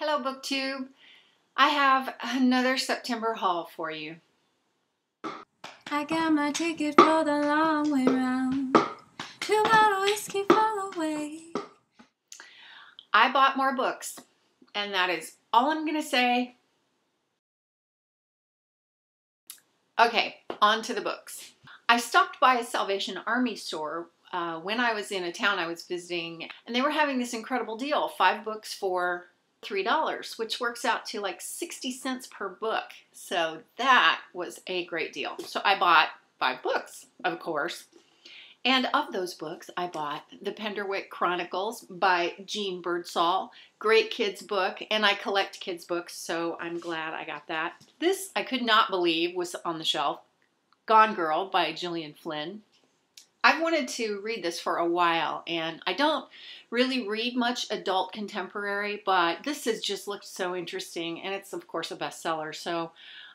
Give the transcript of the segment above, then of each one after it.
Hello BookTube. I have another September haul for you. I got my ticket for the long way round. 2 bottle whiskey for the way. I bought more books, and that is all I'm going to say. Okay, on to the books. I stopped by a Salvation Army store when I was in a town I was visiting, and they were having this incredible deal, 5 books for $3, which works out to like 60 cents per book. So that was a great deal. So I bought 5 books, of course. And of those books, I bought The Penderwicks Chronicles by Jeanne Birdsall. Great kids book, and I collect kids books, so I'm glad I got that. This, I could not believe, was on the shelf. Gone Girl by Gillian Flynn. I've wanted to read this for a while, and I don't really read much adult contemporary, but this has just looked so interesting, and it's of course a bestseller, so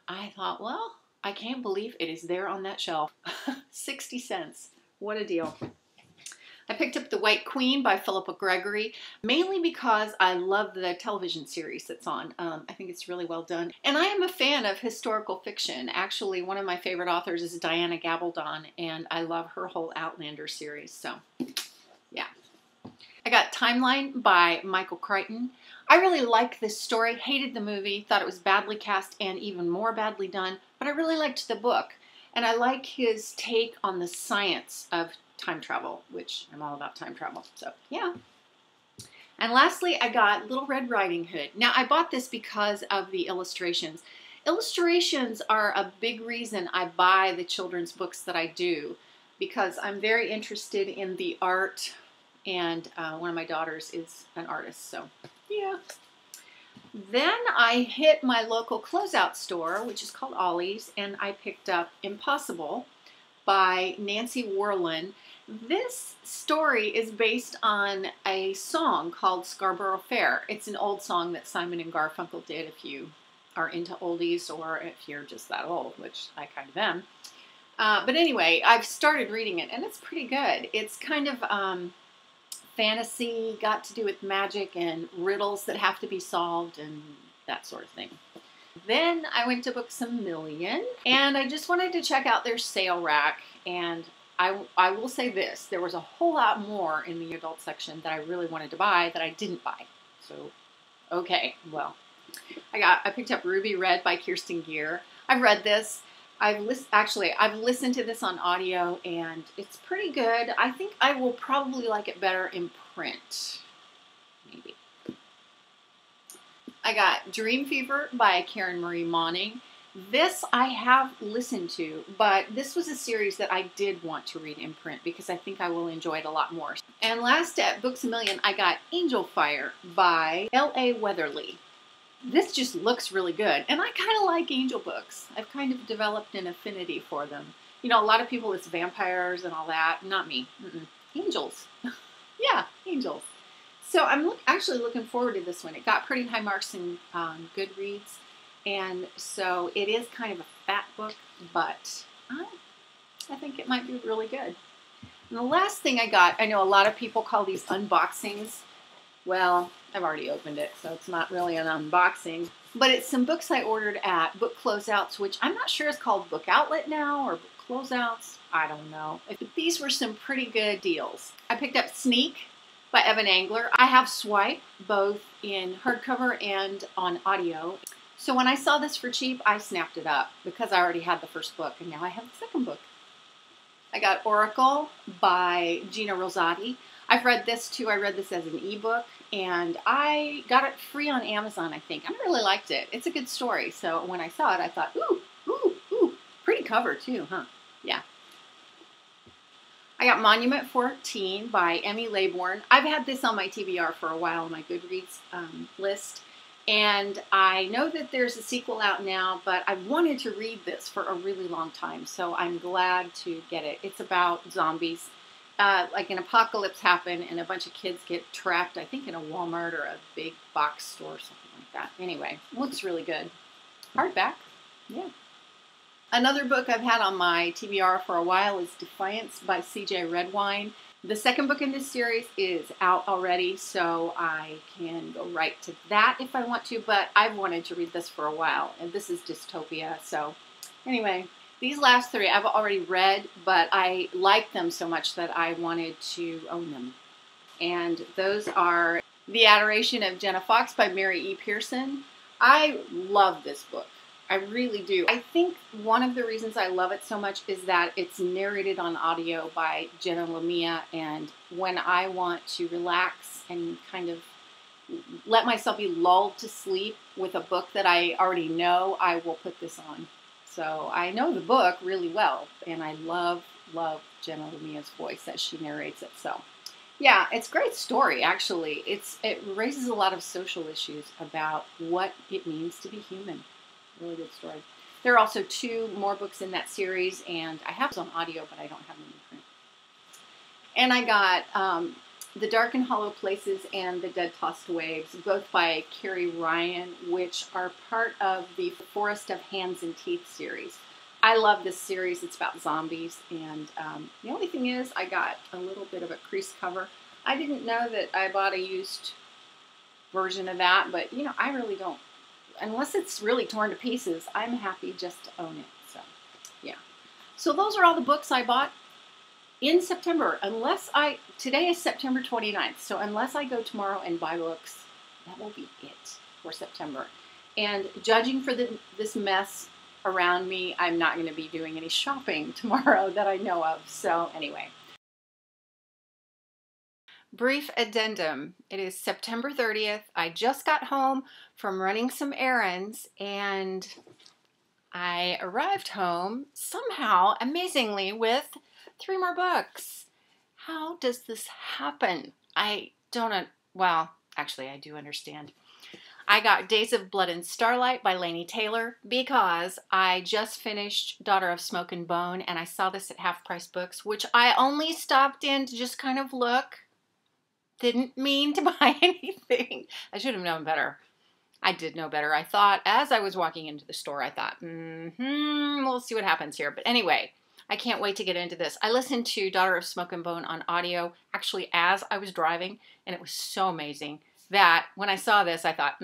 I thought, well, I can't believe it is there on that shelf. 60 cents. What a deal. I picked up The White Queen by Philippa Gregory, mainly because I love the television series that's on. I think it's really well done. And I am a fan of historical fiction. Actually, one of my favorite authors is Diana Gabaldon, and I love her whole Outlander series. So, yeah. I got Timeline by Michael Crichton. I really liked this story, hated the movie, thought it was badly cast and even more badly done, but I really liked the book. And I like his take on the science of time travel, which I'm all about time travel, so yeah. And lastly, I got Little Red Riding Hood. Now, I bought this because of the illustrations. Illustrations are a big reason I buy the children's books that I do, because I'm very interested in the art, and one of my daughters is an artist, so yeah. Then I hit my local closeout store, which is called Ollie's, and I picked up Impossible by Nancy Werlin. This story is based on a song called Scarborough Fair. It's an old song that Simon and Garfunkel did, if you are into oldies or if you're just that old, which I kind of am. But anyway, I've started reading it, and it's pretty good. It's kind of fantasy, got to do with magic and riddles that have to be solved and that sort of thing. Then I went to Books A Million, and I just wanted to check out their sale rack, and I will say this, there was a whole lot more in the adult section that I really wanted to buy that I didn't buy. So, okay, well, I picked up Ruby Red by Kerstin Gier. I've read this. I've listened to this on audio, and it's pretty good. I think I will probably like it better in print, maybe. I got Dreamfever by Karen Marie Moning. This I have listened to, but this was a series that I did want to read in print because I think I will enjoy it a lot more. And last at Books A Million, I got Angel Fire by L.A. Weatherly. This just looks really good, and I kind of like angel books. I've kind of developed an affinity for them. You know, a lot of people, it's vampires and all that. Not me. Angels. Yeah, angels. So I'm actually looking forward to this one. It got pretty high marks in Goodreads, and so it is kind of a fat book, but I think it might be really good. And the last thing I got, I know a lot of people call these unboxings. Well, I've already opened it, so it's not really an unboxing. But it's some books I ordered at Book Closeouts, which I'm not sure is called Book Outlet now, or Book Closeouts. I don't know. But these were some pretty good deals. I picked up Sneak by Evan Angler. I have Swipe, both in hardcover and on audio. So when I saw this for cheap, I snapped it up, because I already had the first book, and now I have the second book. I got Auracle by Gina Rosati. I've read this too. I read this as an ebook, and I got it free on Amazon, I think. I really liked it. It's a good story. So when I saw it, I thought, ooh, pretty cover too, huh? Yeah. I got Monument 14 by Emmy Laybourne. I've had this on my TBR for a while on my Goodreads list, and I know that there's a sequel out now, but I wanted to read this for a really long time, so I'm glad to get it. It's about zombies. Like an apocalypse happened and a bunch of kids get trapped, I think in a Walmart or a big box store or something like that. Anyway, looks really good. Hardback, yeah. Another book I've had on my TBR for a while is Defiance by C.J. Redwine. The second book in this series is out already, so I can go right to that if I want to, but I've wanted to read this for a while, and this is dystopia, so anyway. These last three I've already read, but I like them so much that I wanted to own them. And those are The Adoration of Jenna Fox by Mary E. Pearson. I love this book. I really do. I think one of the reasons I love it so much is that it's narrated on audio by Jenna Lamia, and when I want to relax and kind of let myself be lulled to sleep with a book that I already know, I will put this on. So I know the book really well, and I love Jenna Lamia's voice as she narrates it. So yeah, it's a great story, actually. It raises a lot of social issues about what it means to be human. Really good story. There are also 2 more books in that series, and I have some on audio, but I don't have them in print. And I got The Dark and Hollow Places and The Dead Tossed Waves, both by Carrie Ryan, which are part of the Forest of Hands and Teeth series. I love this series. It's about zombies, and the only thing is I got a little bit of a creased cover. I didn't know that I bought a used version of that, but you know, I really don't. Unless it's really torn to pieces, I'm happy just to own it. So, yeah. So those are all the books I bought in September. Today is September 29th, so unless I go tomorrow and buy books, that will be it for September. And judging for this mess around me, I'm not going to be doing any shopping tomorrow that I know of. So anyway. Brief addendum. It is September 30th. I just got home from running some errands, and I arrived home somehow, amazingly, with 3 more books. How does this happen? I don't know. Well, actually, I do understand. I got Days of Blood and Starlight by Lanie Taylor because I just finished Daughter of Smoke and Bone, and I saw this at Half Price Books, which I only stopped in to just kind of look. Didn't mean to buy anything. I should have known better. I did know better. I thought, as I was walking into the store, I thought, we'll see what happens here. But anyway, I can't wait to get into this. I listened to Daughter of Smoke and Bone on audio, actually, as I was driving, and it was so amazing that when I saw this, I thought,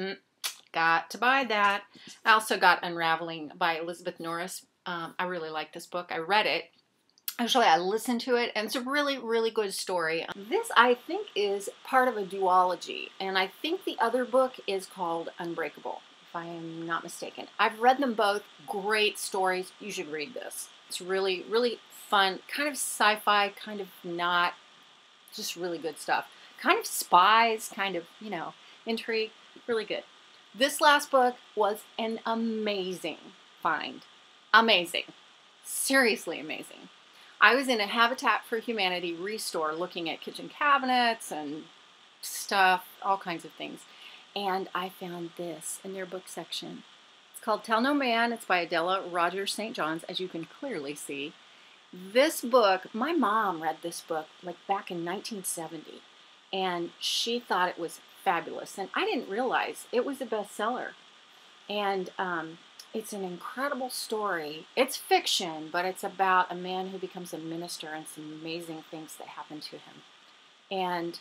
got to buy that. I also got Unraveling by Elizabeth Norris. I really like this book. I read it. Actually, I listened to it, and it's a really, really good story. This, I think, is part of a duology, and I think the other book is called Unbreakable, if I am not mistaken. I've read them both. Great stories. You should read this. It's really, really fun, kind of sci-fi, kind of not, just really good stuff. Kind of spies, kind of, you know, intrigue. Really good. This last book was an amazing find. Amazing. Seriously amazing. I was in a Habitat for Humanity restore looking at kitchen cabinets and stuff, all kinds of things. And I found this in their book section. It's called Tell No Man. It's by Adela Rogers St. John's, as you can clearly see. This book, my mom read this book like back in 1970, and she thought it was fabulous. And I didn't realize it was a bestseller. And it's an incredible story. It's fiction, but it's about a man who becomes a minister and some amazing things that happen to him. And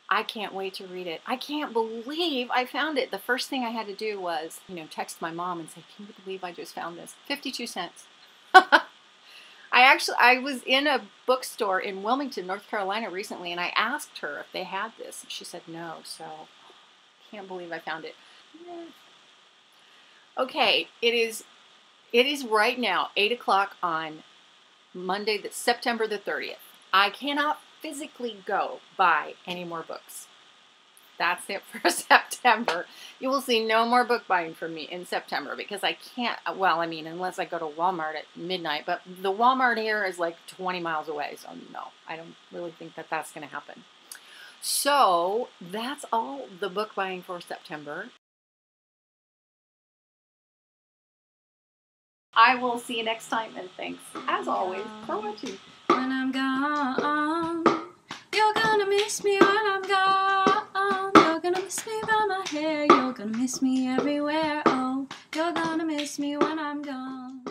I can't wait to read it. I can't believe I found it. The first thing I had to do was, you know, text my mom and say, can you believe I just found this? 52 cents. I was in a bookstore in Wilmington, North Carolina recently, and I asked her if they had this. And she said no, so I can't believe I found it. Yeah. Okay, it is right now 8 o'clock on Monday, September the 30th. I cannot physically go buy any more books. That's it for September. You will see no more book buying from me in September because I can't, well, I mean, unless I go to Walmart at midnight, but the Walmart here is like 20 miles away, so no, I don't really think that that's going to happen. So that's all the book buying for September. I will see you next time, and thanks, as always, for watching. When I'm gone, you're gonna miss me when I'm gone. You're gonna miss me by my hair. You're gonna miss me everywhere. Oh, you're gonna miss me when I'm gone.